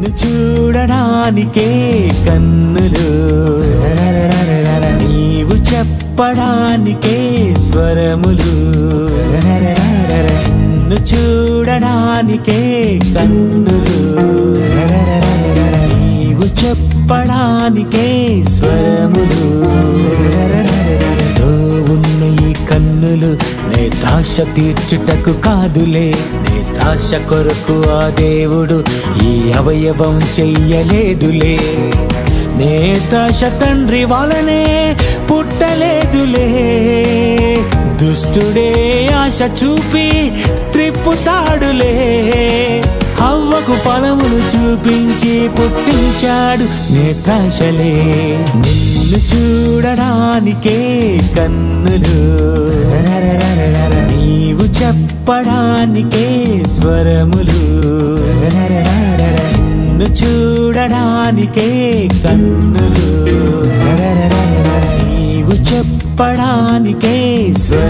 నిన్ను చూడడానికే కన్నులు, నీవు చెప్పడానికే స్వరములు. నిన్ను చూడడానికే కన్నులు, నీవు చెప్పడానికే స్వరములు. ఉన్న ఈ కన్నులు నేత్రాశ తీర్చుటకు కాదులే, నేత్రాశ కొరకు ఆ దేవుడు ఈ అవయవం చెయ్యలేదులే. నేత్రాశ తండ్రి వలనే పుట్టలేదులే, దుష్టుడే ఆశ చూపి త్రిప్పుతాడులే. హవ్వకు ఫలములు చూపించి పుట్టించాడు నేత్రాశలే. నిన్ను చూడడానికే కన్నులు, నీవు చెప్పడానికే స్వరములు. నిన్ను చూడడానికే కన్నులు, నీవు చెప్పడానికే స్వరములు.